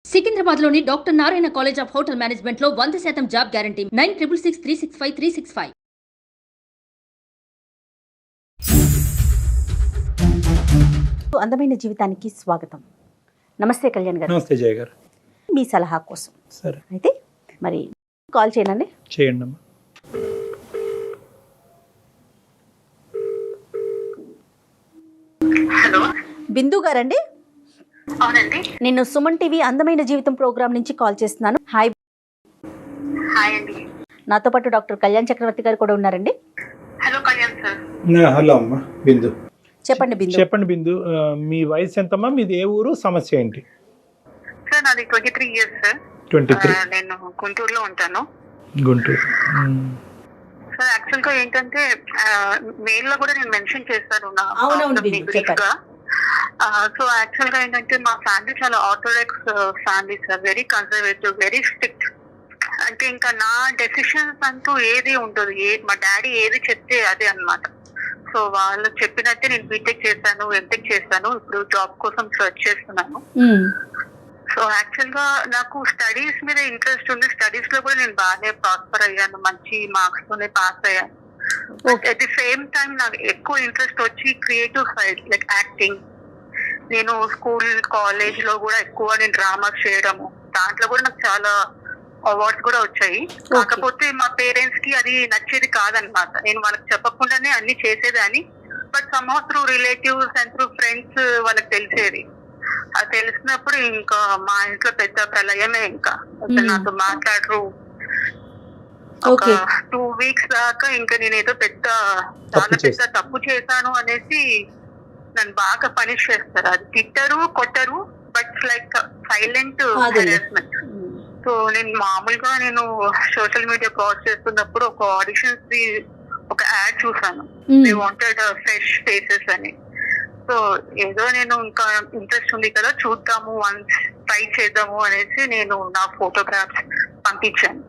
సికింద్రాబాద్ లోని doctor Narayana college of hotel management లో 100% job guarantee 9663653665. అందమైన జీవితానికి స్వాగతం. నమస్తే కళ్యాణ్ గారు. నమస్తే జయ గారు. మీ సలహా కోసం సరే అయితే మరి కాల్ చేయనండి. చేయండి అమ్మా. హలో, బిందు గారండి. అవునండి. నేను సుమన్ టీవీ అందమైన జీవితం ప్రోగ్రామ్ నుంచి కాల్ చేస్తున్నాను. హాయ్. హాయ్ అండి. నాతో పాటు డాక్టర్ కళ్యాణ్ చక్రవర్తి గారు కూడా ఉన్నారండి. Hello Kalyan sir. హలో అమ్మా బిందు. చెప్పండి బిందు. చెప్పండి బిందు, మీ వయసు ఎంతమ్మా, మీది ఏ ఊరు, సమస్య ఏంటి? సార్ నాది 23 ఇయర్స్ సార్. 23. నేను గుంటూరులో ఉంటాను గుంటూరు. సార్. యాక్చువల్ గా ఏంటంటే మెయిల్ లో కూడా నేను మెన్షన్ చేస్తాను నా అవునవును problem ని బిందు, brief చెప్పండి. గా. సో యాక్చువల్ గా ఏంటంటే మా ఫ్యామిలీ చాలా orthodox family sir. Very conservative, very strict. అంటే ఇంకా నా డెసిషన్స్ అంటూ ఏది ఉండదు. మా డాడీ ఏది చెప్తే అదే అన్నమాట. సో వాళ్ళు చెప్పినట్టే నేను బీటెక్ చేశాను, ఎంటెక్ చేశాను. ఇప్పుడు జాబ్ కోసం సర్చ్ చేస్తున్నాను. సో యాక్చువల్ గా నాకు స్టడీస్ మీద ఇంట్రెస్ట్ ఉంది. స్టడీస్ లో కూడా నేను బాగానే ప్రాస్పర్ అయ్యాను, మంచి మార్క్స్ తోనే పాస్ అయ్యాను. అట్ ది సేమ్ టైం నాకు ఎక్కువ ఇంట్రెస్ట్ వచ్చి క్రియేటివ్ సైడ్, లైక్ యాక్టింగ్. నేను స్కూల్ కాలేజ్ లో కూడా ఎక్కువ నేను డ్రామాస్ చేయడము, దాంట్లో కూడా నాకు చాలా అవార్డ్స్ కూడా వచ్చాయి. కాకపోతే మా పేరెంట్స్ కి అది నచ్చేది కాదనమాట. నేను వాళ్ళకి చెప్పకుండానే అన్ని చేసేదాన్ని. But somehow through relatives and through friends వాళ్ళకి తెలిసేది. అది తెలిసినప్పుడు ఇంకా మా ఇంట్లో పెద్ద ప్రళయమే. ఇంకా అసలు నాతో మాట్లాడరు. ఒక 2 weeks దాకా ఇంకా నేనేదో చాలా పెద్ద తప్పు చేశాను అనేసి నన్ను బాగా పనిష్ చేస్తారు. అది తిట్టరు, కొట్టరు, but like silent harassment. So నేను మామూలుగా సోషల్ మీడియా క్రాస్ చేస్తున్నప్పుడు ఒక ఆడిషన్స్ ది ఒక యాడ్ చూసాను. దే వాంటెడ్ ఫ్రెష్ ఫేసెస్ అని. సో ఏదో నేను ఇంకా ఇంట్రెస్ట్ ఉంది కదా, చూద్దాము, వన్స్ ట్రై చేద్దాము అనేసి నేను నా ఫోటోగ్రాఫ్స్ పంపించాను.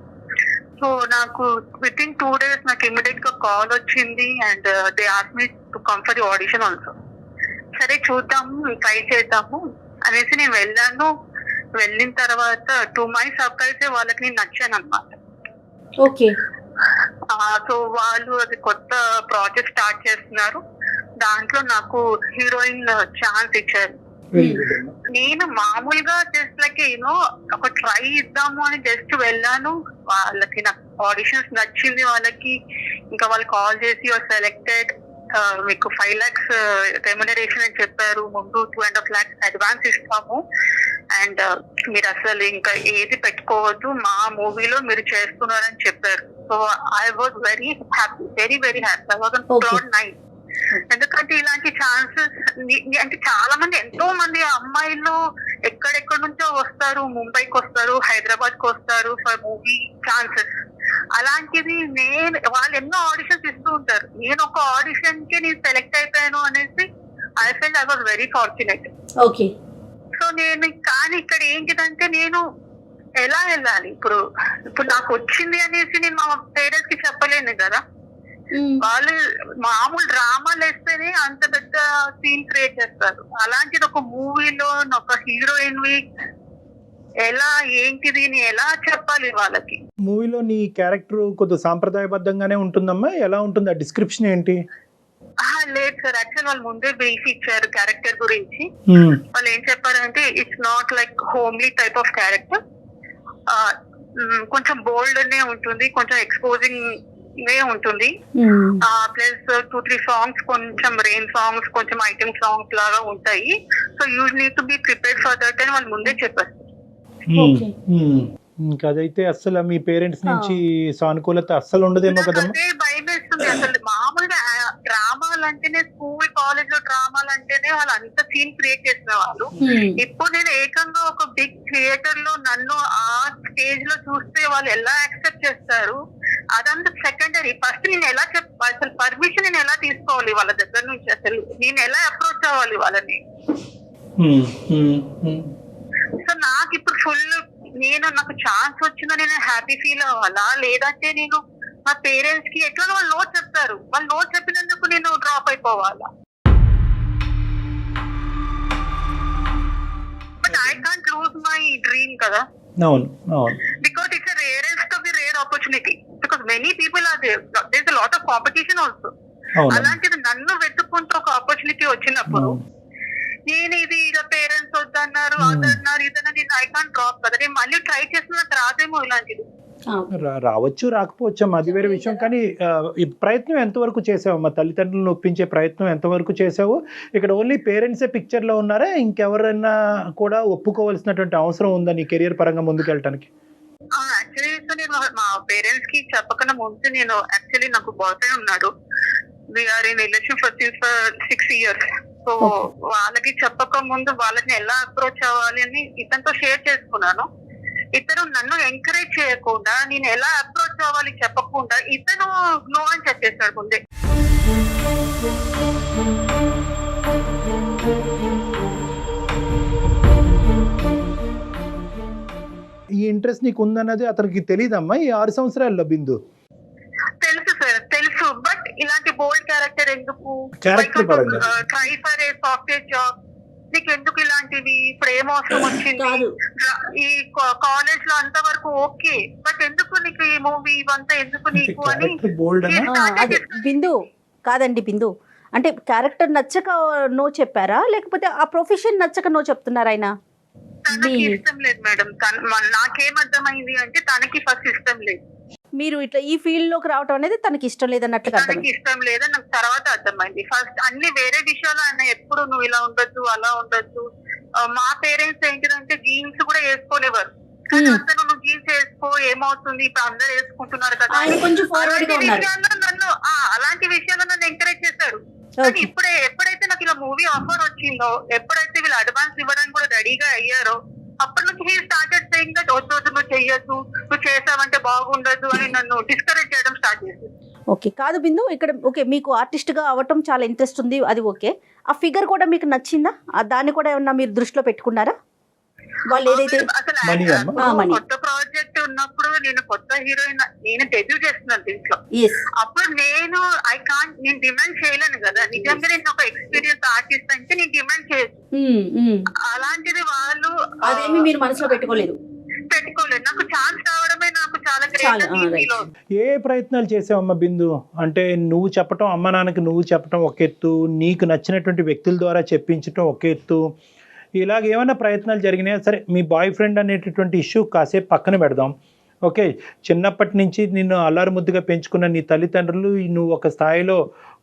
సో నాకు విత్ ఇన్ 2 days నాకు ఇమీడియట్ గా కాల్ వచ్చింది. And they ask me to come for the audition also. సరే చూద్దాము, ట్రై చేద్దాము అనేసి నేను వెళ్ళాను. వెళ్ళిన తర్వాత టు మై సర్ప్రైజ్ వాళ్ళకి నేను నచ్చాను అనమాట. ఓకే. సో వాళ్ళు అది కొత్త ప్రాజెక్ట్ స్టార్ట్ చేస్తున్నారు. దాంట్లో నాకు హీరోయిన్ ఛాన్స్ ఇచ్చారు. నేను మామూలుగా జస్ట్ లైక్ ఒక ట్రై ఇద్దాము అని జస్ట్ వెళ్ళాను. వాళ్ళకి నాకు ఆడిషన్స్ నచ్చింది వాళ్ళకి. ఇంకా వాళ్ళు కాల్ చేసి సెలెక్టెడ్, మీకు 5 lakhs రెమ్యునరేషన్ అని చెప్పారు. ముందు 2.5 lakhs అడ్వాన్స్ ఇస్తాము, అండ్ మీరు అసలు ఇంకా ఏది పెట్టుకోవద్దు, మా మూవీలో మీరు చేస్తున్నారని చెప్పారు. So I was very happy, very very happy. I was on cloud 9. ఎందుకంటే ఇలాంటి ఛాన్సెస్ అంటే చాలా మంది, ఎంతో మంది అమ్మాయిలు ఎక్కడెక్కడ నుంచో వస్తారు, ముంబైకి వస్తారు, హైదరాబాద్ కి వస్తారు ఫర్ మూవీ ఛాన్సెస్. అలాంటిది వాళ్ళు ఎన్నో ఆడిషన్స్ ఇస్తూ ఉంటారు. నేను ఒక ఆడిషన్ కి నేను సెలెక్ట్ అయిపోయాను అనేసి I felt I was very fortunate. Okay. So కానీ ఇక్కడ ఏంటిదంటే నేను ఎలా వెళ్ళాలి? ఇప్పుడు నాకు వచ్చింది అనేసి నేను మా పేరెంట్స్ కి చెప్పలేను కదా. వాళ్ళు మామూలు డ్రామాలు వేస్తేనే అంత పెద్ద సీన్ క్రియేట్ చేస్తారు. అలాంటిది ఒక మూవీలో ఒక హీరోయిన్ వి ఎలా ఏంటిది ఎలా చెప్పాలి వాళ్ళకి? మూవీలో నీ క్యారెక్టర్ కొద్దిగా సాంప్రదాయబద్ధంగానే ఉంటుందమ్మా, ఎలా ఉంటుంది, ఆ డిస్క్రిప్షన్ ఏంటి? లేదు సార్, యాక్చువల్ వాళ్ళు ముందే బ్రీఫ్ ఇచ్చారు క్యారెక్టర్ గురించి. వాళ్ళు ఏం చెప్పారంటే it's not like homely type of character, కొంచెం బోల్డ్ నే ఉంటుంది, కొంచెం ఎక్స్పోజింగ్ వే ఉంటుంది. ప్లస్ 2-3 సాంగ్స్ కొంచెం రెయిన్ సాంగ్స్, కొంచెం ఐటమ్ సాంగ్స్ లాగా ఉంటాయి. So you need to be prepared for that అని వాళ్ళు ముందే చెప్పారు. ఇంకా అదైతే అస్సలు మీ పేరెంట్స్ నుంచి సానుకూలత అస్సలు ఉండదేమో కదమ్మా. అదే భయం వేస్తుంది. అసలు మామూలుగా డ్రామాలు అంటేనే, స్కూల్ కాలేజ్ లో డ్రామాలు అంటేనే వాళ్ళు అంత సీన్ క్రియేట్ చేసిన వాళ్ళు. ఇప్పుడు నేను ఏకంగా ఒక బిగ్ థియేటర్ లో నన్ను ఆ స్టేజ్ లో చూస్తే వాళ్ళు ఎలా యాక్సెప్ట్ చేస్తారు అదంతా సెకండరీ. ఫస్ట్ నేను ఎలా అసలు పర్మిషన్ నేను ఎలా తీసుకోవాలి వాళ్ళ దగ్గర నుంచి, అసలు నేను ఎలా అప్రోచ్ అవ్వాలి వాళ్ళని? సో నాకు ఇప్పుడు ఫుల్ నాకు ఛాన్స్ వచ్చిందో నేను హ్యాపీ ఫీల్ అవ్వాలా, లేదంటే నేను మా పేరెంట్స్ కి ఎట్లా వాళ్ళు నో చెప్తారు, వాళ్ళు నో చెప్పినందుకు నేను డ్రాప్ అయిపోవాలా? But I can't lose my dream కదా, అవును అవును because it's a rarest of the rare opportunity, because many people are there's a lot of competition also. అవును అలాంటిది నన్ను వెతుక్కుంటూ ఒక ఆపర్చునిటీ వచ్చినప్పుడు నేను ఇది ఇలా పేరెంట్స్ వద్దన్నారు అదన్నారు ఇదన్నా నేను ఐ కాంట్ డ్రాప్ కదా, నేను మళ్ళీ ట్రై చేసిన నాకు రాదేమో ఇలాంటిది. రావచ్చు రాకపోవచ్చు అమ్మా, అది వేరే విషయం. కానీ ఈ ప్రయత్నం ఎంతవరకు చేసావమ్మా? తల్లిదండ్రులను ఒప్పించే ప్రయత్నం ఎంతవరకు చేసావు? ఇక్కడ ఓన్లీ పేరెంట్సే పిక్చర్లో ఉన్నారా, ఇంకెవరైనా కూడా ఒప్పుకోవాల్సినటువంటి అవసరం ఉందా నీ కెరియర్ పరంగా ముందుకెళ్ళటానికి? యాక్చువల్లీ నేను మా పేరెంట్స్ కి చెప్పకుండా ముందు నేను యాక్చువల్లీ నాకు బాయ్ ఫ్రెండ్ ఉన్నాడు, we are in relation for 6 years. So వాళ్ళకి చెప్పక ముందు వాళ్ళని ఎలా అప్రోచ్ అవ్వాలి అని ఇతనితో షేర్ చేసుకున్నాను. ఇతను నన్ను ఎంకరేజ్ చేయకుండా నేను ఎలా అప్రోచ్ అవ్వాలి చెప్పకుండా ఇతను నో అని చెప్పేశాడు ముందే. ఈ ఇంట్రెస్ట్ నీకు ఉందన్నది అతనికి తెలియదమ్మా ఈ 6 సంవత్సరాల్లో బిందు? తెలుసు సార్ తెలుసు, బట్ ఇలాంటి బోల్డ్ క్యారెక్టర్ ఎందుకు, క్యారెక్టర్ పరంగా try for a software job, నీకు ఎందుకు ఇలాంటివి, ఇప్పుడు ఏం అవసరం వచ్చింది, ఈ కాలేజ్ లో అంత వరకు ఓకే, బట్ ఎందుకు నీకు ఈ మూవీ ఇవంతా ఎందుకు నీకు అని. బోల్డ్ అదే బిందు కాదండి బిందు, అంటే క్యారెక్టర్ నచ్చక నో చెప్పారా, లేకపోతే ఆ ప్రొఫెషన్ నచ్చక నో చెప్తున్నారా ఆయన? తనకి ఇష్టం లేదు మేడం, నాకేం అర్థమైంది అంటే తనకి ఫస్ట్ ఇష్టం లేదు. మీరు ఇట్లా ఈ ఫీల్డ్ లోకి రావడం అనేది తనకి ఇష్టం లేదన్నట్టుగా తనకి ఇష్టం లేదని నాకు తర్వాత అర్థమైంది. ఫస్ట్ అన్ని వేరే విషయాలు ఆయన ఎప్పుడు నువ్వు ఇలా ఉండొద్దు అలా ఉండొద్దు, మా పేరెంట్స్ ఏంటిదంటే జీన్స్ కూడా వేసుకోలేవారు, అసలు నువ్వు జీన్స్ వేసుకో ఏమవుతుంది ఇప్పుడు అందరు వేసుకుంటున్నారు కదా, అలాంటి విషయాల్లో నన్ను ఎంకరేజ్ చేశారు. కానీ ఎప్పుడైతే నాకు ఇలా మూవీ ఆఫర్ వచ్చిందో, ఎప్పుడైతే వీళ్ళు అడ్వాన్స్ ఇవ్వడానికి కూడా రెడీగా అయ్యారో, అప్పటి నుంచి హీ స్టార్టెడ్ సేయింగ్ దట్ వద్దు నువ్వు చెయ్యొద్దు, నువ్వు చేసావంటే బాగుండదు అని నన్ను డిస్కరేజ్ చేయడం స్టార్ట్ చేసింది. ఓకే కాదు బిందు, ఇక్కడ ఓకే మీకు ఆర్టిస్ట్ గా అవ్వటం చాలా ఇంట్రెస్ట్ ఉంది, అది ఓకే. ఆ ఫిగర్ కూడా మీకు నచ్చిందా? దాన్ని కూడా ఏమన్నా మీరు దృష్టిలో పెట్టుకున్నారా? వాళ్ళు ఏదైతే కొత్త ప్రాజెక్ట్ ఉన్నప్పుడు నేను కొత్త హీరోయిన్, నేను డెబ్యూ చేస్తున్నాను దీంట్లో, అప్పుడు నేను డిమాండ్ చేయలేను కదా, నిజంగా నేను ఒక ఎక్స్పీరియన్స్ ఆర్టిస్ట్ అంటే నేను డిమాండ్ చేయొచ్చు. అలాంటిది వాళ్ళు అదేమి మీరు మనసులో పెట్టుకోలేదు. నాకు ఛాన్స్ రావడమే నాకు చాలా గ్రేట్. ఏ ప్రయత్నాలు చేసావమ్మా బిందు? అంటే నువ్వు చెప్పటం, అమ్మ నాన్నకి నువ్వు చెప్పటం ఒక ఎత్తు, నీకు నచ్చినటువంటి వ్యక్తుల ద్వారా చెప్పించటం ఒక ఎత్తు, ఇలాగ ఏమైనా ప్రయత్నాలు జరిగినాయా? సరే మీ బాయ్ ఫ్రెండ్ అనేటటువంటి ఇష్యూ కాసేపు పక్కన పెడదాం. ఓకే, చిన్నప్పటి నుంచి నిన్ను అల్లారు ముద్దుగా పెంచుకున్న నీ తల్లిదండ్రులు, నువ్వు ఒక స్థాయిలో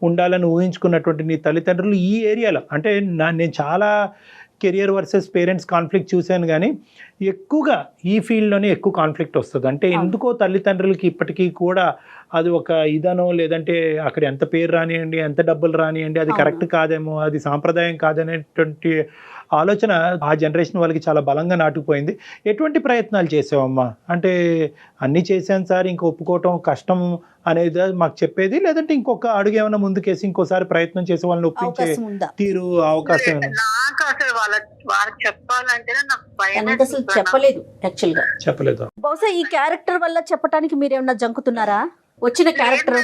ఉండాలని ఊహించుకున్నటువంటి నీ తల్లిదండ్రులు ఈ ఏరియాలో, అంటే నేను చాలా కెరియర్ వర్సెస్ పేరెంట్స్ కాన్ఫ్లిక్ట్ చూశాను, కానీ ఎక్కువగా ఈ ఫీల్డ్లోనే ఎక్కువ కాన్ఫ్లిక్ట్ వస్తుంది. అంటే ఎందుకో తల్లిదండ్రులకి ఇప్పటికీ కూడా అది ఒక ఇదనో, లేదంటే అక్కడ ఎంత పేరు రానియండి, ఎంత డబ్బులు రానియండి, అది కరెక్ట్ కాదేమో, అది సాంప్రదాయం కాదనేటువంటి ఆలోచన ఆ జనరేషన్ వాళ్ళకి చాలా బలంగా నాటుకుపోయింది. ఎటువంటి ప్రయత్నాలు చేసావమ్మా? అంటే అన్నీ చేశాను సార్, ఇంక ఒప్పుకోవటం కష్టం అనేది మాకు చెప్పేది, లేదంటే ఇంకొక అడుగు ఏమైనా ముందుకేసి ఇంకోసారి ప్రయత్నం చేసే వాళ్ళని ఒప్పించే తీరు అవకాశం? నాకు అసలు వాళ్ళకి చెప్పాలంటే నాకు భయం, అసలు చెప్పలేదు యాక్చువల్ గా, చెప్పలేదు. బహుశా ఈ క్యారెక్టర్ వల్ల చెప్పడానికి మీరు ఏమన్నా జంకుతున్నారా? వచ్చిన క్యారెక్టర్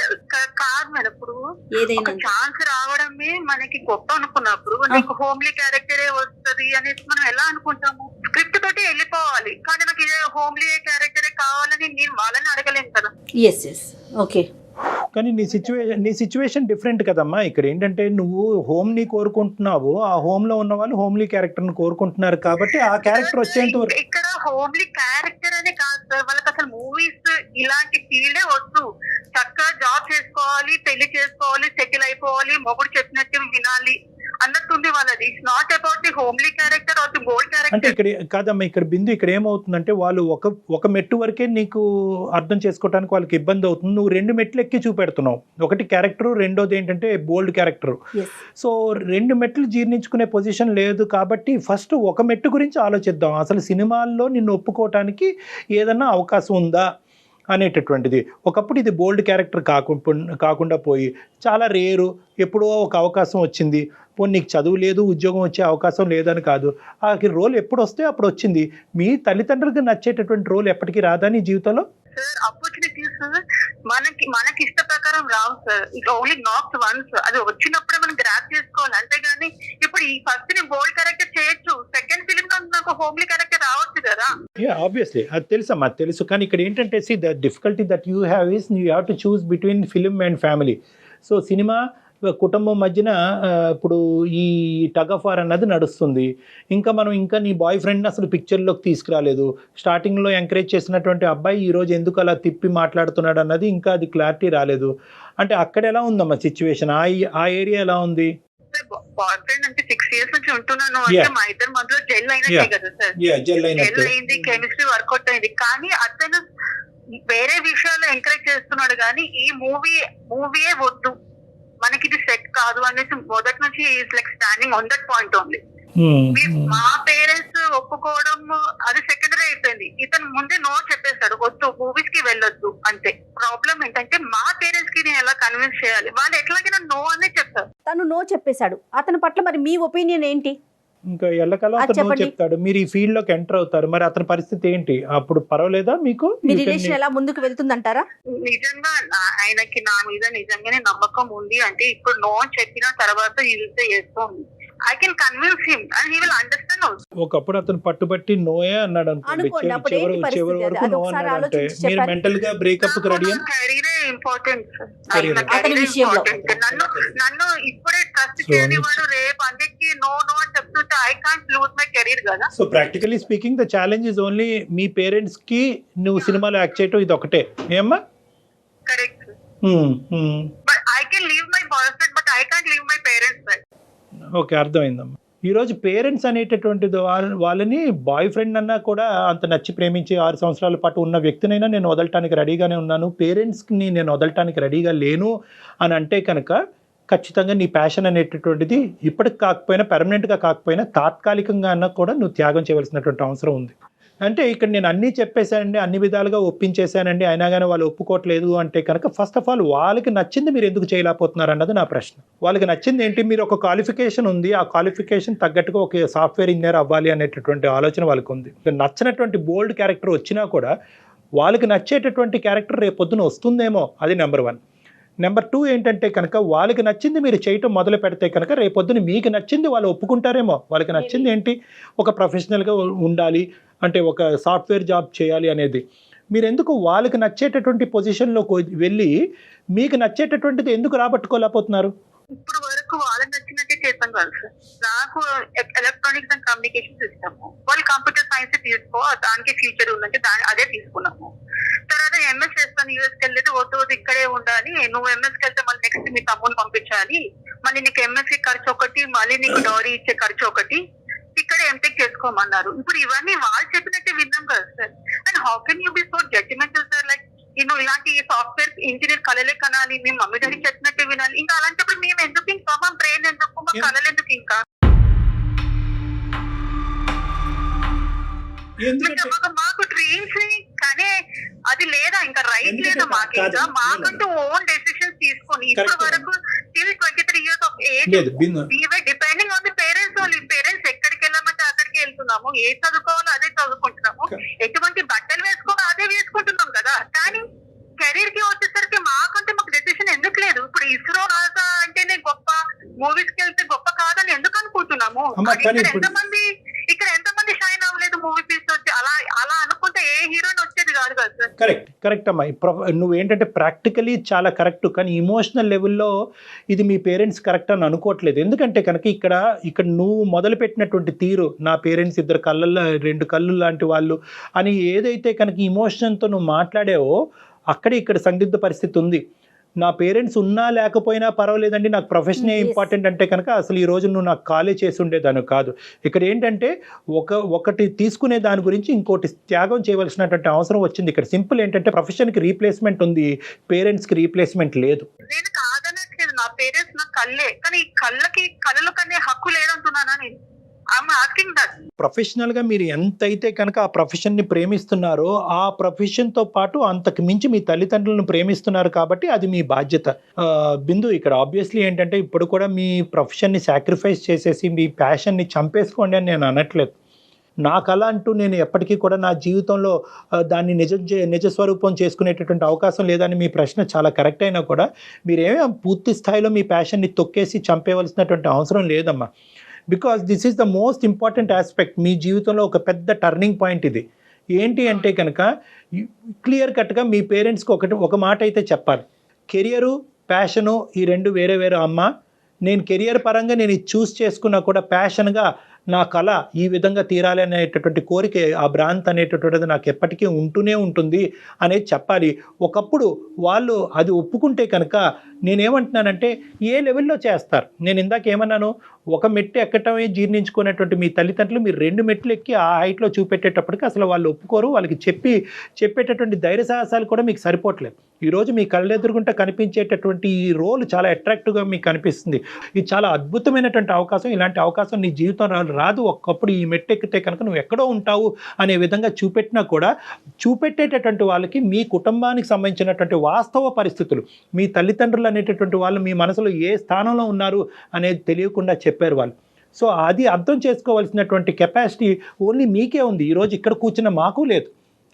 కాదు మేడం, ఇప్పుడు ఏదైనా ఛాన్స్ రావడమే మనకి గొప్ప అనుకున్నప్పుడు నీకు హోమ్లీ క్యారెక్టరే వస్తుంది అనేసి మనం ఎలా అనుకుంటాము? స్క్రిప్ట్ తోటి వెళ్ళిపోవాలి, కానీ నాకు ఇదే హోమ్లీ క్యారెక్టరే కావాలని నేను వాళ్ళని అడగలేను కదా. ఓకే, కానీ నీ సిచ్యువేషన్ డిఫరెంట్ కదమ్మా. ఇక్కడ ఏంటంటే నువ్వు హోమ్ని కోరుకుంటున్నావు, ఆ హోమ్లో ఉన్న వాళ్ళు హోమ్లీ క్యారెక్టర్ని కోరుకుంటున్నారు, కాబట్టి ఆ క్యారెక్టర్ వచ్చేంత వరకు. ఇక్కడ హోమ్లీ క్యారెక్టర్ అనే కాదు సార్, వాళ్ళకి అసలు మూవీస్ ఇలాంటి ఫీల్డే వద్దు, చక్కగా జాబ్ చేసుకోవాలి, పెళ్లి చేసుకోవాలి, సెటిల్ అయిపోవాలి, మొగుడు చెప్పినట్టు వినాలి అన్నట్టుంది వాళ్ళది. It's not about the homely character are the bold character. అంటే ఇక్కడ కాదమ్మా, ఇక్కడ బిందు, ఇక్కడ ఏమవుతుందంటే వాళ్ళు ఒక మెట్టు వరకే నీకు అర్థం చేసుకోవడానికి వాళ్ళకి ఇబ్బంది అవుతుంది. నువ్వు 2 మెట్లు ఎక్కి చూపెడుతున్నావు, ఒకటి క్యారెక్టర్, రెండోది ఏంటంటే బోల్డ్ క్యారెక్టర్. సో 2 మెట్లు జీర్ణించుకునే పొజిషన్ లేదు, కాబట్టి ఫస్ట్ ఒక మెట్టు గురించి ఆలోచిద్దాం. అసలు సినిమాల్లో నిన్ను ఒప్పుకోవటానికి ఏదన్నా అవకాశం ఉందా అనేటటువంటిది. ఒకప్పుడు ఇది బోల్డ్ క్యారెక్టర్ కాకుండా పోయి చాలా రేరు, ఎప్పుడో ఒక అవకాశం వచ్చింది. పోనీ నీకు చదువు లేదు, ఉద్యోగం వచ్చే అవకాశం లేదని కాదు, ఆ రోల్ ఎప్పుడు వస్తే అప్పుడు వచ్చింది. మీ తల్లిదండ్రులకి నచ్చేటటువంటి రోల్ ఎప్పటికీ రాదా నీ జీవితంలో? సార్ ఆపర్చునిటీస్ మనకి ఇష్ట ప్రకారం రావు sir. It only knocks once. అది వచ్చినప్పుడే మనం గ్రాప్ చేసుకోవాలి. అంతేగాని ఇప్పుడు ఈ ఫస్ట్ ని బోల్డ్ క్యారెక్టర్ చేయొచ్చు, సెకండ్ ఫిలిం నాకు హోమ్లీ క్యారెక్టర్ రావచ్చు కదా. ఆబ్వియస్లీ అది తెలుసమ్మా, తెలుసు. కానీ ఇక్కడ ఏంటంటే the difficulty that you have is you have to choose between film and family. So cinema కుటుంబం మధ్యన ఇప్పుడు ఈ టగ్ ఆఫ్ వార్ అన్నది నడుస్తుంది. ఇంకా నీ బాయ్ ఫ్రెండ్ని అసలు పిక్చర్లోకి తీసుకురాలేదు. స్టార్టింగ్లో ఎంకరేజ్ చేసినటువంటి అబ్బాయి ఈరోజు ఎందుకు అలా తిప్పి మాట్లాడుతున్నాడు అన్నది ఇంకా అది క్లారిటీ రాలేదు. అంటే అక్కడ ఎలా ఉందమ్మా సిచ్యువేషన్, ఆ ఏరియా ఎలా ఉంది? బాయ్ ఫ్రెండ్ అంటే 6 years నుంచి ఉంటున్నాను అంటే మా ఇద్దరి మధ్యలో జెల్ అయినట్టే కదా సార్. జెల్ అయింది, కెమిస్ట్రీ వర్కౌట్ అయింది. కానీ అతను వేరే విషయాలు ఎంకరేజ్ చేస్తున్నాడు. కానీ ఈ మూవీయే వద్దు, మనకి ఇది సెట్ కాదు అనేసి మొదటి నుంచి is like standing on that point only. మా పేరెంట్స్ ఒప్పుకోవడం అది సెకండరీ అయిపోయింది. ఇతను ముందే నో చెప్పేశాడు, వద్దు మూవీస్ కి వెళ్ళొద్దు. అంతే. ప్రాబ్లం ఏంటంటే మా పేరెంట్స్ కి నేను ఎలా కన్విన్స్ చేయాలి, వాళ్ళు ఎట్లాగైనా నో అనే చెప్తారు. తను నో చెప్పేశాడు. అతని పట్ల మరి మీ ఒపీనియన్ ఏంటి? ఇంకా ఎల్లకాలం అతను చెప్తాడు, మీరు ఈ ఫీల్డ్ లోకి ఎంటర్ అవుతారు, మరి అతని పరిస్థితి ఏంటి? అప్పుడు పర్వాలేదా మీకు? మీ రిలేషన్ ఎలా ముందుకు వెళ్తుందంటారా? నిజంగా ఆయనకి నా మీద నిజంగానే నమ్మకం ఉంది. అంటే ఇప్పుడు నో అని చెప్పిన తర్వాత చేస్తుంది. I can convince him and he will understand also. ఒకప్పుడు అతను పట్టుబట్టి నోయే అన్నాడు అనుకోండి, చివరి వరకు నో అన్నాడు అంటే మీరు మెంటల్ గా బ్రేకప్ కి రెడీ? కెరీరే ఇంపార్టెంట్. నన్ను ఇప్పుడే ట్రస్ట్ చేయని వాడు రేపు అందరికి నో అని చెప్తుంటే I can't lose my career కదా. So practically speaking the challenge is only మీ పేరెంట్స్ కి నువ్వు సినిమాలో యాక్ట్ చేయటం ఇది ఒకటే. ఏమ్మా? Correct. But I can leave my boyfriend but I can't leave my parents. Okay, అర్థమైందమ్మా. ఈరోజు పేరెంట్స్ అనేటటువంటిది వాళ్ళని బాయ్ ఫ్రెండ్ అన్నా కూడా అంత నచ్చి ప్రేమించి 6 సంవత్సరాల పాటు ఉన్న వ్యక్తినైనా నేను వదలటానికి రెడీగానే ఉన్నాను, పేరెంట్స్ని నేను వదలటానికి రెడీగా లేను అని అంటే కనుక ఖచ్చితంగా నీ ప్యాషన్ అనేటటువంటిది ఇప్పటికి కాకపోయినా, పెర్మనెంట్గా కాకపోయినా, తాత్కాలికంగా అన్నా కూడా నువ్వు త్యాగం చేయవలసినటువంటి అవసరం ఉంది. అంటే ఇక్కడ నేను అన్నీ చెప్పేశానండి, అన్ని విధాలుగా ఒప్పించేశానండి, అయినా కానీ వాళ్ళు ఒప్పుకోవట్లేదు అంటే కనుక ఫస్ట్ ఆఫ్ ఆల్ వాళ్ళకి నచ్చింది మీరు ఎందుకు చేయలేకపోతున్నారు అన్నది నా ప్రశ్న. వాళ్ళకి నచ్చింది ఏంటి? మీరు ఒక క్వాలిఫికేషన్ ఉంది, ఆ క్వాలిఫికేషన్ తగ్గట్టుగా ఒక సాఫ్ట్వేర్ ఇంజనీర్ అవ్వాలి అనేటటువంటి ఆలోచన వాళ్ళకి ఉంది. నచ్చినటువంటి బోల్డ్ క్యారెక్టర్ వచ్చినా కూడా వాళ్ళకి నచ్చేటటువంటి క్యారెక్టర్ రేపొద్దున వస్తుందేమో, అది నెంబర్ 1. నెంబర్ 2 ఏంటంటే కనుక వాళ్ళకి నచ్చింది మీరు చేయటం మొదలు పెడితే కనుక రేపొద్దున మీకు నచ్చింది వాళ్ళు ఒప్పుకుంటారేమో. వాళ్ళకి నచ్చింది ఏంటి? ఒక ప్రొఫెషనల్గా ఉండాలి అంటే ఒక సాఫ్ట్వేర్ జాబ్ చేయాలి అనేది. మీరు ఎందుకు వాళ్ళకి నచ్చేటటువంటి పొజిషన్లోకి వెళ్ళి మీకు నచ్చేటటువంటిది ఎందుకు రాబట్టుకోలేకపోతున్నారు? ఇప్పుడు వరకు వాళ్ళకి నచ్చినట్టే చేస్తాం కదా సార్. నాకు ఎలక్ట్రానిక్స్ అండ్ కమ్యూనికేషన్ సిస్టమ్, వాళ్ళు కంప్యూటర్ సైన్స్ తీసుకో, దానికి ఫ్యూచర్ ఉందంటే అదే తీసుకున్నాము. తర్వాత ఎంఎస్ చేస్తాను, యూఎస్కి వెళ్ళేది వద్దు ఇక్కడే ఉండాలి, నువ్వు ఎంఎస్కి వెళ్తే మళ్ళీ నెక్స్ట్ మీ తమ్ముని పంపించాలి, మళ్ళీ నీకు ఎంఎస్కి ఖర్చు ఒకటి, మళ్ళీ నీకు డౌరీ ఇచ్చే ఖర్చు ఒకటి, ఇక్కడే ఎంటెక్ చేసుకోమన్నారు. ఇప్పుడు ఇవన్నీ వాళ్ళు చెప్పినట్టే విన్నాం కదా sir. And how can you be so judgemental sir? Like ఇలాంటి సాఫ్ట్వేర్ ఇంజనీర్ కళలే కనాలి, మేము మమ్మీ డాడీ చెప్పినట్టు వినాలి. ఇంకా అలాంటప్పుడు మేము ఎందుకు, ఇంకా మా బ్రెయిన్ ఎందుకు, మా కళలు ఎందుకు? ఇంకా మాకు డ్రీమ్స్ కానీ అది లేదా, ఇంకా రైట్ లేదా మాకు, ఇంకా మాకంటూ ఓన్ డెసిషన్స్ తీసుకొని ఇప్పటి వరకు 23 years of age depending on the parents. వాళ్ళు పేరెంట్స్ ఎక్కడికి వెళ్ళామంటే అక్కడికి వెళ్తున్నాము, ఏ చదువుకోవాలో అదే చదువుకుంటున్నాము, ఎటువంటి బట్టలు వేసుకోవాలో అదే వేసుకుంటున్నాం కదా. కానీ కెరీర్ కి వచ్చేసరికి మాకంటే మాకు డెసిషన్ ఎందుకు లేదు? ఇప్పుడు ఇస్రో నాసా అంటేనే గొప్ప, మూవీస్ కి వెళ్తే గొప్ప కాదని ఎందుకు అనుకుంటున్నాము? ఇక్కడ ఎంతమంది షైన్ అవ్వలేదు మూవీ పీస్ వచ్చి. అలా అనుకుంటే ఏ హీరోయిన్ వచ్చేది కాదు కదా సార్. కరెక్ట్ అమ్మా. నువ్వేంటంటే ప్రాక్టికలీ చాలా కరెక్ట్, కానీ ఇమోషనల్ లెవెల్లో ఇది మీ పేరెంట్స్ కరెక్ట్ అని అనుకోవట్లేదు. ఎందుకంటే కనుక ఇక్కడ నువ్వు మొదలుపెట్టినటువంటి తీరు, నా పేరెంట్స్ 2 కళ్ళు లాంటి వాళ్ళు అని ఏదైతే కనుక ఇమోషన్తో నువ్వు మాట్లాడావో అక్కడే ఇక్కడ సందిగ్ధ పరిస్థితి ఉంది. నా పేరెంట్స్ ఉన్నా లేకపోయినా పర్వాలేదండి, నాకు ప్రొఫెషనే ఇంపార్టెంట్ అంటే కనుక అసలు ఈ రోజు నువ్వు నాకు కాలే చేసి ఉండేదాను కాదు. ఇక్కడ ఏంటంటే ఒకటి తీసుకునే దాని గురించి ఇంకోటి త్యాగం చేయవలసినటువంటి అవసరం వచ్చింది. ఇక్కడ సింపుల్ ఏంటంటే ప్రొఫెషన్కి రీప్లేస్మెంట్ ఉంది, పేరెంట్స్కి రీప్లేస్మెంట్ లేదు. నేను కాదనట్లేదు, నా పేరెంట్స్ నా కళ్ళే, కానీ కళ్ళ కన్నా హక్కు లేదంటున్నానా నేను. ప్రొఫెషనల్గా మీరు ఎంతైతే కనుక ఆ ప్రొఫెషన్ని ప్రేమిస్తున్నారో ఆ ప్రొఫెషన్తో పాటు అంతకు మించి మీ తల్లిదండ్రులను ప్రేమిస్తున్నారు కాబట్టి అది మీ బాధ్యత. బిందు, ఇక్కడ ఆబ్వియస్లీ ఏంటంటే ఇప్పుడు కూడా మీ ప్రొఫెషన్ని సాక్రిఫైస్ చేసేసి మీ ప్యాషన్ని చంపేసుకోండి అని నేను అనట్లేదు. నా కళ అంటూ నేను ఎప్పటికీ కూడా నా జీవితంలో దాన్ని నిజ స్వరూపం చేసుకునేటటువంటి అవకాశం లేదని మీ ప్రశ్న చాలా కరెక్ట్ అయినా కూడా మీరేమీ పూర్తి స్థాయిలో మీ ప్యాషన్ని తొక్కేసి చంపేవలసినటువంటి అవసరం లేదమ్మా. Because this is the most important aspect. మీ జీవితంలో ఒక పెద్ద టర్నింగ్ పాయింట్ ఇది. ఏంటి అంటే కనుక క్లియర్ కట్గా మీ పేరెంట్స్కి ఒక మాట అయితే చెప్పాలి, కెరియరు ప్యాషను ఈ రెండు వేరే వేరే అమ్మ. నేను కెరియర్ పరంగా నేను ఇది చూస్ చేసుకున్నా కూడా ప్యాషన్గా నా కళ ఈ విధంగా తీరాలి అనేటటువంటి కోరిక, ఆ భ్రాంతి అనేటటువంటిది నాకు ఎప్పటికీ ఉంటూనే ఉంటుంది అనేది చెప్పాలి. ఒకప్పుడు వాళ్ళు అది ఒప్పుకుంటే కనుక నేనేమంటున్నానంటే ఏ లెవెల్లో చేస్తారు. నేను ఇందాక ఏమన్నాను, ఒక మెట్టు ఎక్కటమే జీర్ణించుకునేటువంటి మీ తల్లిదండ్రులు మీరు 2 మెట్లు ఎక్కి ఆ హైట్లో చూపెట్టేటప్పటికి అసలు వాళ్ళు ఒప్పుకోరు. వాళ్ళకి చెప్పేటటువంటి ధైర్య సాహసాలు కూడా మీకు సరిపోవట్లేదు. ఈరోజు మీ కళ్ళెదురుగుంట కనిపించేటటువంటి ఈ రోల్ చాలా అట్రాక్టివ్గా మీకు కనిపిస్తుంది. ఇది చాలా అద్భుతమైనటువంటి అవకాశం. ఇలాంటి అవకాశం నీ జీవితం రాదు. ఒకప్పుడు ఈ మెట్టు ఎక్కితే కనుక నువ్వు ఎక్కడో ఉంటావు అనే విధంగా చూపెట్టినా కూడా చూపెట్టేటటువంటి వాళ్ళకి మీ కుటుంబానికి సంబంధించినటువంటి వాస్తవ పరిస్థితులు, మీ తల్లిదండ్రులు అనేటటువంటి వాళ్ళు మీ మనసులో ఏ స్థానంలో ఉన్నారు అనేది తెలియకుండా చెప్పారు వాళ్ళు. సో అది అర్థం చేసుకోవాల్సినటువంటి కెపాసిటీ ఓన్లీ మీకే ఉంది. ఈరోజు ఇక్కడ కూర్చున్న మాకు లేదు.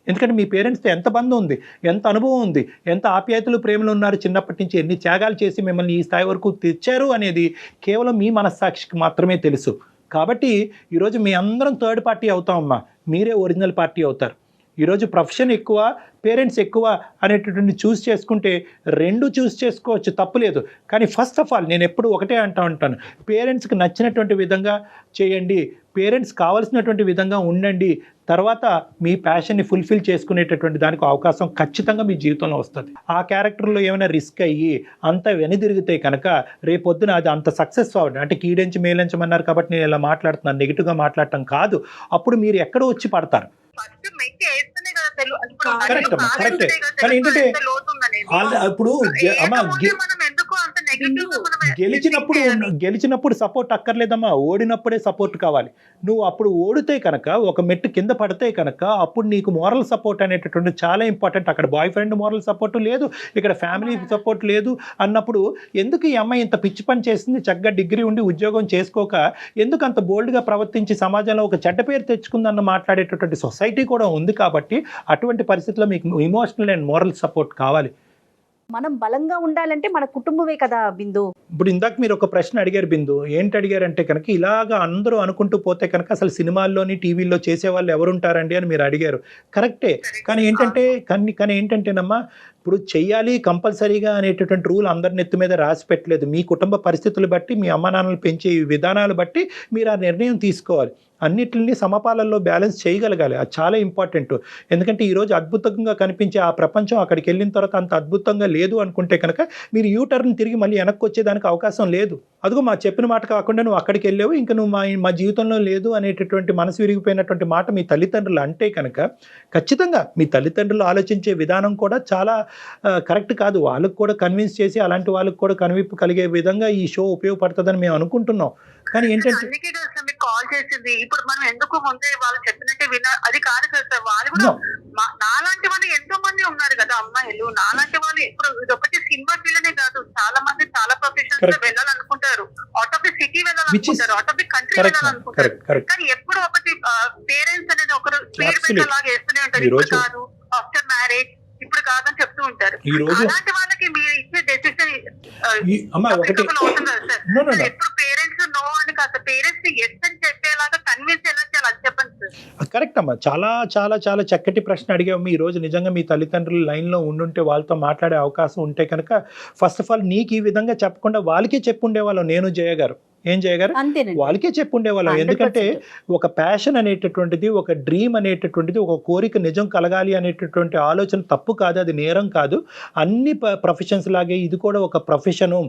ఎందుకంటే మీ పేరెంట్స్తో ఎంత బంధం ఉంది, ఎంత అనుభవం ఉంది, ఎంత ఆప్యాయతలు ప్రేమలు ఉన్నారు, చిన్నప్పటి నుంచి ఎన్ని త్యాగాలు చేసి మిమ్మల్ని ఈ స్థాయి వరకు తెచ్చారు అనేది కేవలం మీ మనస్సాక్షికి మాత్రమే తెలుసు. కాబట్టి ఈరోజు మీ అందరం థర్డ్ పార్టీ అవుతామమ్మా, మీరే ఒరిజినల్ పార్టీ అవుతారు. ఈరోజు ప్రొఫెషన్ ఎక్కువ, పేరెంట్స్ ఎక్కువ అనేటటువంటి చూస్ చేసుకుంటే 2 చూస్ చేసుకోవచ్చు, తప్పులేదు. కానీ ఫస్ట్ ఆఫ్ ఆల్ నేను ఎప్పుడు ఒకటే అంటూ ఉంటాను, పేరెంట్స్కి నచ్చినటువంటి విధంగా చేయండి, పేరెంట్స్ కావాల్సినటువంటి విధంగా ఉండండి. తర్వాత మీ ప్యాషన్ని ఫుల్ఫిల్ చేసుకునేటటువంటి దానికి అవకాశం ఖచ్చితంగా మీ జీవితంలో వస్తుంది. ఆ క్యారెక్టర్లో ఏమైనా రిస్క్ అయ్యి అంత వెనుదిరిగితే కనుక రేపొద్దున అది అంత సక్సెస్ అవ్వడం అంటే కీడెంచి మేలించమన్నారు కాబట్టి నేను ఇలా మాట్లాడుతున్నాను, నెగిటివ్గా మాట్లాడటం కాదు. అప్పుడు మీరు ఎక్కడో వచ్చి పడతారు. కరెక్ట్ అమ్మా, కరెక్టే. కానీ ఏంటంటే ఇప్పుడు గెలిచినప్పుడు సపోర్ట్ అక్కర్లేదమ్మా, ఓడినప్పుడే సపోర్ట్ కావాలి. నువ్వు అప్పుడు ఓడితే కనుక, ఒక మెట్టు కింద పడితే కనుక అప్పుడు నీకు మోరల్ సపోర్ట్ అనేటటువంటి చాలా ఇంపార్టెంట్. అక్కడ బాయ్ ఫ్రెండ్ మోరల్ సపోర్ట్ లేదు, ఇక్కడ ఫ్యామిలీ సపోర్ట్ లేదు అన్నప్పుడు ఎందుకు ఈ అమ్మాయి ఇంత పిచ్చి పని చేసింది, చక్కగా డిగ్రీ ఉండి ఉద్యోగం చేసుకోక ఎందుకు అంత బోల్డ్గా ప్రవర్తించి సమాజంలో ఒక చెడ్డ పేరు తెచ్చుకుందన్న మాట్లాడేటటువంటి సొసైటీ కూడా ఉంది. కాబట్టి అటువంటి పరిస్థితుల్లో మీకు ఇమోషనల్ అండ్ మోరల్ సపోర్ట్ కావాలి. మనం బలంగా ఉండాలంటే మన కుటుంబమే కదా బిందు. ఇప్పుడు ఇందాక మీరు ఒక ప్రశ్న అడిగారు బిందు, ఏంటి అడిగారంటే కనుక ఇలాగా అందరూ అనుకుంటూ పోతే కనుక అసలు సినిమాల్లోని టీవీల్లో చేసేవాళ్ళు ఎవరుంటారండి అని మీరు అడిగారు. కరెక్టే. కానీ ఏంటంటేనమ్మా, ఇప్పుడు చెయ్యాలి కంపల్సరీగా అనేటటువంటి రూల్ అందరి నెత్తి మీద రాసి పెట్టలేదు. మీ కుటుంబ పరిస్థితులు బట్టి, మీ అమ్మ నాన్నలు పెంచే విధానాలు బట్టి మీరు ఆ నిర్ణయం తీసుకోవాలి. అన్నిటిని సమపాలల్లో బ్యాలెన్స్ చేయగలగాలి. అది చాలా ఇంపార్టెంట్. ఎందుకంటే ఈరోజు అద్భుతంగా కనిపించే ఆ ప్రపంచం అక్కడికి వెళ్ళిన తర్వాత అంత అద్భుతంగా లేదు అనుకుంటే కనుక మీరు యూటర్న్ తిరిగి మళ్ళీ వెనక్కి వచ్చేదానికి అవకాశం లేదు. అదిగో మా చెప్పిన మాట కాకుండా నువ్వు అక్కడికి వెళ్ళావు, ఇంకా నువ్వు మా జీవితంలో లేదు అనేటటువంటి మనసు విరిగిపోయినటువంటి మాట మీ తల్లిదండ్రులు అంటే కనుక ఖచ్చితంగా మీ తల్లిదండ్రులు ఆలోచించే విధానం కూడా చాలా కరెక్ట్ కాదు. వాళ్ళకు కూడా కన్విన్స్ చేసి అలాంటి వాళ్ళకి కూడా కనువిప్పు కలిగే విధంగా ఈ షో ఉపయోగపడుతుందని మేము అనుకుంటున్నాం. కానీ ఏంటంటే కాల్ చేసింది ఇప్పుడు మనం ఎందుకు ముందే వాళ్ళు చెప్పినట్టే అది కాదు కదా సార్. వాళ్ళు కూడా నాలాంటి వాళ్ళు ఎంతో మంది ఉన్నారు కదా అమ్మాయిలు, నాలాంటి వాళ్ళు ఇప్పుడు ఇదొకటి సినిమా ఫీల్డ్ కాదు, చాలా మంది చాలా ప్రొఫెషన్స్ లో వెళ్ళాలనుకుంటారు, అవుట్ ఆఫ్ ది సిటీ వెళ్ళాలనుకుంటారు, అవుట్ ఆఫ్ ది కంట్రీ వెళ్ళాలనుకుంటారు. కానీ ఎప్పుడు ఒకటి పేరెంట్స్ అనేది ఒకరు స్పీడ్ బ్రేకర్ లాగా వేస్తూనే ఉంటారు. ఇప్పుడు కాదు, ఆఫ్టర్ మ్యారేజ్, ఇప్పుడు కాదని చెప్తూ ఉంటారు. అలాంటి వాళ్ళకి మీరు ఇచ్చే డెసిషన్ ఎప్పుడు పేరెంట్స్ నో అని కాదు, పేరెంట్స్ ని ఎస్ అని చెప్పేలాగా కన్విన్స్ ఎలా చేయాలి అది చెప్పండి సార్. కరెక్ట్ అమ్మా, చాలా చాలా చాలా చక్కటి ప్రశ్న అడిగాము. ఈ రోజు నిజంగా మీ తల్లిదండ్రులు లైన్లో ఉండుంటే వాళ్ళతో మాట్లాడే అవకాశం ఉంటే కనుక ఫస్ట్ ఆఫ్ ఆల్ నీకు ఈ విధంగా చెప్పకుండా వాళ్ళకే చెప్పుండేవాళ్ళం. నేను జయ గారు ఏం చేయగారు వాళ్ళకే చెప్పుండేవాళ్ళం. ఎందుకంటే ఒక ప్యాషన్ అనేటటువంటిది, ఒక డ్రీమ్ అనేటటువంటిది, ఒక కోరిక నిజం కలగాలి అనేటటువంటి ఆలోచన తప్పు కాదు, అది నేరం కాదు. అన్ని ప్రొఫెషన్స్ లాగే ఇది కూడా ఒక ప్రొఫెషను,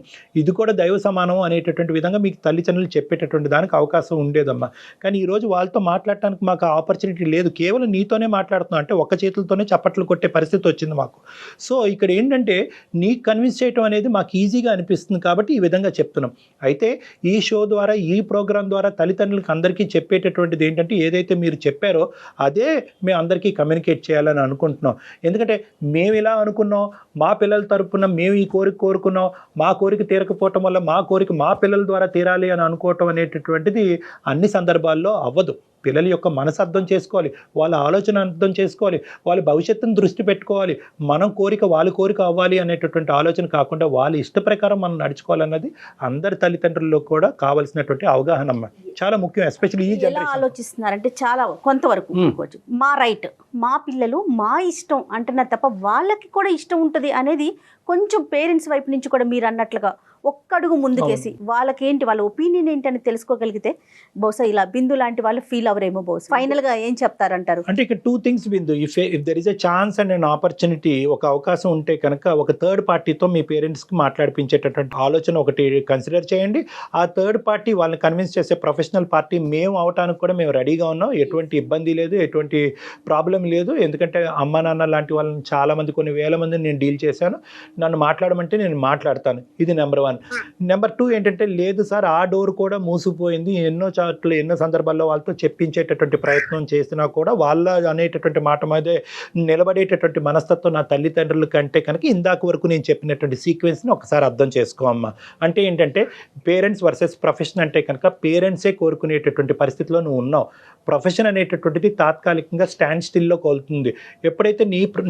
ఇది కూడా దైవ సమానం అనేటటువంటి విధంగా మీకు తల్లిదండ్రులు చెప్పేటటువంటి దానికి అవకాశం ఉండేదమ్మా. కానీ ఈరోజు వాళ్ళతో మాట్లాడటానికి మాకు ఆపర్చునిటీ లేదు. కేవలం నీతోనే మాట్లాడుతున్నాం అంటే ఒక్క చేతులతోనే చప్పట్లు కొట్టే పరిస్థితి వచ్చింది మాకు. సో ఇక్కడ ఏంటంటే నీకు కన్విన్స్ చేయడం అనేది మాకు ఈజీగా అనిపిస్తుంది కాబట్టి ఈ విధంగా చెప్తున్నాం. అయితే ఈ షో ద్వారా, ఈ ప్రోగ్రాం ద్వారా తల్లిదండ్రులకు అందరికీ చెప్పేటటువంటిది ఏంటంటే ఏదైతే మీరు చెప్పారో అదే మేము అందరికీ కమ్యూనికేట్ చేయాలని అనుకుంటున్నాం. ఎందుకంటే మేము ఇలా అనుకున్నాం, మా పిల్లల తరపున మేము ఈ కోరిక కోరుకున్నాం, మా కోరిక తీరకపోవటం వల్ల మా కోరిక మా పిల్లల ద్వారా తీరాలి అని అనుకోవటం అనేటటువంటిది అన్ని సందర్భాల్లో అవ్వదు. పిల్లల యొక్క మనసు అర్థం చేసుకోవాలి, వాళ్ళ ఆలోచన అర్థం చేసుకోవాలి, వాళ్ళ భవిష్యత్తును దృష్టి పెట్టుకోవాలి. మనం కోరిక వాళ్ళ కోరిక అవ్వాలి అనేటటువంటి ఆలోచన కాకుండా వాళ్ళ ఇష్ట ప్రకారం మనం నడుచుకోవాలన్నది అందరి తల్లిదండ్రుల్లో కూడా కావాల్సినటువంటి అవగాహన అమ్మ. చాలా ముఖ్యం, ఎస్పెషల్లీ ఈ ఎలా జనరేషన్. ఆలోచిస్తున్నారంటే చాలా కొంతవరకు అనుకోవచ్చు. మా రైట్, మా పిల్లలు మా ఇష్టం అంటున్నారు తప్ప వాళ్ళకి కూడా ఇష్టం ఉంటుంది అనేది కొంచెం పేరెంట్స్ వైపు నుంచి కూడా మీరు అన్నట్లుగా ఒక్కడుగు ముందుకేసి వాళ్ళకేంటి వాళ్ళ ఒపీనియన్ ఏంటని తెలుసుకోగలిగితే బహుశా ఇలా బిందు లాంటి వాళ్ళు ఫీల్ అవరేమో. బహుశా ఫైనల్ గా ఏం చెప్తారంటారు? అంటే ఇక్కడ 2 things Bindu. If there is a chance and an opportunity, ఒక అవకాశం ఉంటే కనుక ఒక థర్డ్ పార్టీతో మీ పేరెంట్స్కి మాట్లాడిపించేటటువంటి ఆలోచన ఒకటి కన్సిడర్ చేయండి. ఆ థర్డ్ పార్టీ వాళ్ళని కన్విన్స్ చేసే ప్రొఫెషనల్ పార్టీ మేము అవటానికి కూడా మేము రెడీగా ఉన్నాం. ఎటువంటి ఇబ్బంది లేదు, ఎటువంటి ప్రాబ్లం లేదు. ఎందుకంటే అమ్మ నాన్న లాంటి వాళ్ళని చాలామంది, కొన్ని వేల మందిని నేను డీల్ చేశాను. నన్ను మాట్లాడమంటే నేను మాట్లాడతాను. ఇది నెంబర్ 1. నెంబర్ 2 ఏంటంటే, లేదు సార్ ఆ డోర్ కూడా మూసిపోయింది, ఎన్నో చాట్లు ఎన్నో సందర్భాల్లో వాళ్ళతో చెప్పించేటటువంటి ప్రయత్నం చేసినా కూడా వాళ్ళ అనేటటువంటి మాట మీదే నిలబడేటటువంటి మనస్తత్వం నా తల్లిదండ్రుల కంటే కనుక ఇందాక వరకు నేను చెప్పినటువంటి సీక్వెన్స్ని ఒకసారి అర్థం చేసుకో అమ్మ. అంటే ఏంటంటే పేరెంట్స్ వర్సెస్ ప్రొఫెషన్ అంటే కనుక పేరెంట్సే కోరుకునేటటువంటి పరిస్థితిలో నువ్వు ఉన్నావు. ప్రొఫెషన్ అనేటటువంటిది తాత్కాలికంగా స్టాండ్ స్టిల్లో కోలుతుంది. ఎప్పుడైతే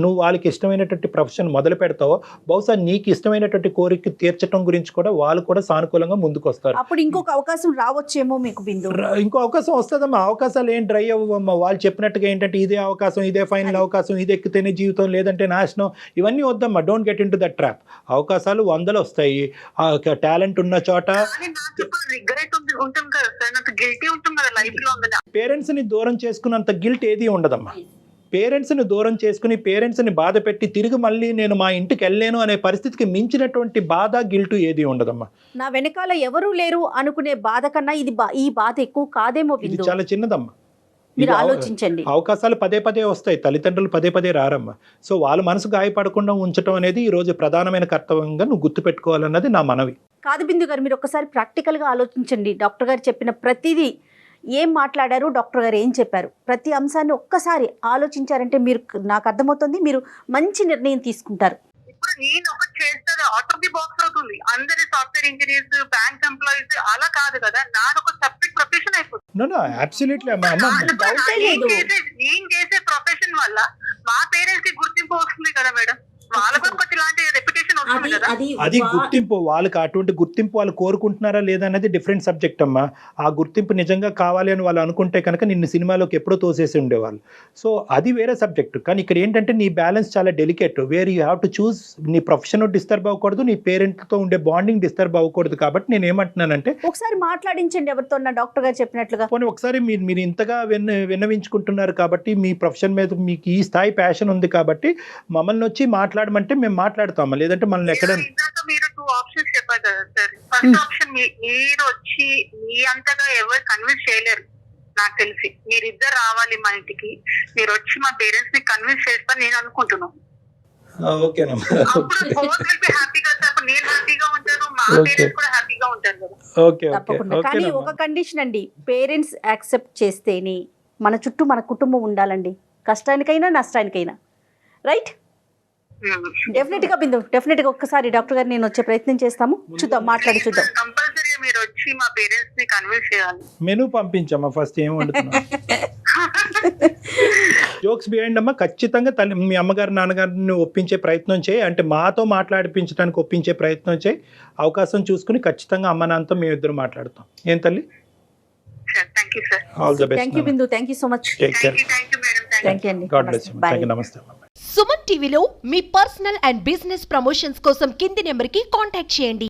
నువ్వు వాళ్ళకి ఇష్టమైనటువంటి ప్రొఫెషన్ మొదలు పెడతావో బహుశా నీకు ఇష్టమైనటువంటి కోరిక తీర్చడం గురించి కూడా వాళ్ళు కూడా సానుకూలంగా ముందుకు వస్తారు. అప్పుడు ఇంకొక అవకాశం రావచ్చేమో మీకు బిందు. ఇంకో అవకాశం వస్తుందమ్మా. అవకాశాలు ఏం డ్రై అవ్వమ్మా. వాళ్ళు చెప్పినట్టుగా ఏంటంటే ఇదే అవకాశం, ఇదే ఫైనల్ అవకాశం, ఇది ఎక్కితేనే జీవితం లేదంటే నాశనం, ఇవన్నీ వద్దమ్మా. Don't get in to that trap. అవకాశాలు 100 వస్తాయి. టాలెంట్ ఉన్న చోట పేరెంట్స్ని దూరం చేసుకున్నంత గిల్ట్ ఏది ఉండదమ్మా. పేరెంట్స్ని దూరం చేసుకుని పేరెంట్స్ని బాధ పెట్టి తిరిగి మళ్ళీ నేను మా ఇంటికి వెళ్ళలేను అనే పరిస్థితికి మించినటువంటి బాధ, గిల్టు ఏది ఉండదమ్మా. నా వెనకాల ఎవరూ లేరు అనుకునే బాధ కన్నా ఈ బాధ ఎక్కువ కాదేమో ఇది బిందు. చాలా చిన్నదమ్మా. మీరు ఆలోచించండి. అవకాశాలు పదే వస్తాయి, తల్లిదండ్రులు పదే రారమ్మా. సో వాళ్ళ మనసు గాయపడకుండా ఉంచడం అనేది ఈ రోజు ప్రధానమైన కర్తవ్యంగా నువ్వు గుర్తుపెట్టుకోవాలన్నది నా మనవి. కాదు బిందు గారు, మీరు ఒక్కసారి ప్రాక్టికల్గా ఆలోచించండి. డాక్టర్ గారు చెప్పిన ప్రతిదీ ఏం మాట్లాడారు, డాక్టర్ గారు ఏం చెప్పారు, ప్రతి అంశాన్ని ఒక్కసారి ఆలోచించారంటే మీరు, నాకు అర్థమవుతుంది, మీరు మంచి నిర్ణయం తీసుకుంటారు. ఇప్పుడు నేను ఒకటి చేస్తే అవుట్ ఆఫ్ ది బాక్స్ అవుతుంది. అందరి సాఫ్ట్వేర్ ఇంజనీర్స్, బ్యాంక్ ఎంప్లాయీస్ అలా కాదు కదా, నాది ఒక సెపరేట్ ప్రొఫెషన్ అయిపోతుంది. నేను చేసే ప్రొఫెషన్ వల్ల మా పేరెంట్స్ కి గుర్తింపు వస్తుంది కదా మేడం. వాళ్ళకు ఒకటి ఇలాంటి రెప్యుటేషన్ వస్తుంది కదా. అది గుర్తింపు, వాళ్ళకి అటువంటి గుర్తింపు వాళ్ళు కోరుకుంటున్నారా లేదా అనేది డిఫరెంట్ సబ్జెక్ట్ అమ్మా. ఆ గుర్తింపు నిజంగా కావాలి అని వాళ్ళు అనుకుంటే కనుక నిన్ను సినిమాలోకి ఎప్పుడో తోసేసి ఉండేవాళ్ళు. సో అది వేరే సబ్జెక్ట్. కానీ ఇక్కడ ఏంటంటే నీ బ్యాలెన్స్ చాలా delicate. Where you have to choose. నీ ప్రొఫెషన్ డిస్టర్బ్ అవ్వకూడదు, నీ పేరెంట్తో ఉండే బాండింగ్ డిస్టర్బ్ అవ్వకూడదు. కాబట్టి నేను ఏమంటున్నానంటే ఒకసారి మాట్లాడించండి ఎవరితో, డాక్టర్ గారు చెప్పినట్లుగా. పోనీ ఒకసారి మీరు ఇంతగా విన్నవించుకుంటున్నారు కాబట్టి, మీ ప్రొఫెషన్ మీద మీకు ఈ స్థాయి ప్యాషన్ ఉంది కాబట్టి మమ్మల్ని వచ్చి మాట్లాడమంటే మేము మాట్లాడతామా, లేదంటే మనల్ని ఎక్కడ. మీరు 2 ఆప్షన్స్ చెప్పారు కదా సార్. ఫస్ట్ ఆప్షన్ మీరు వచ్చి మీ అంతగా ఎవరు కన్విన్స్ చేయలేరు నాకు తెలిసి. మీరిద్దరు రావాలి మా ఇంటికి, మీరు వచ్చి మా పేరెంట్స్ ని కన్విన్స్ చేస్తాను నేను అనుకుంటున్నాను. కానీ ఒక కండిషన్ అండి, పేరెంట్స్ యాక్సెప్ట్ చేస్తేనే మన చుట్టూ మన కుటుంబం ఉండాలండి, కష్టానికైనా నష్టానికైనా. రైట్? డెఫినెట్ గా బిందు, డెఫినెట్ గా ఒక్కసారి డాక్టర్ గారు నేను వచ్చే ప్రయత్నం చేస్తాము. చూద్దాం, మాట్లాడి చూద్దాం. కంపల్సరీ మీరు వచ్చి మా పేరెంట్స్ ని కన్విన్స్ చేయాలి. మెనూ పంపించమ్మా ఫస్ట్. ఏం వండుతున్నా జోక్స్ బిహైండ్ అమ్మా. ఖచ్చితంగా మీ అమ్మగారు నాన్నగారిని ఒప్పించే ప్రయత్నం చేయి. అంటే మాతో మాట్లాడిపించడానికి ఒప్పించే ప్రయత్నం చేయి. అవకాశం చూసుకుని ఖచ్చితంగా అమ్మ నాన్నతో మేము ఇద్దరు మాట్లాడతాం. ఏం తల్లి? All the best. Thank you Bindu, thank you so much. Thank you అండి. God bless you. థాంక్యూ. నమస్తే. సుమన్ టీవీలో మీ పర్సనల్ అండ్ బిజినెస్ ప్రమోషన్స్ కోసం కింది నెంబర్కి కాంటాక్ట్ చేయండి.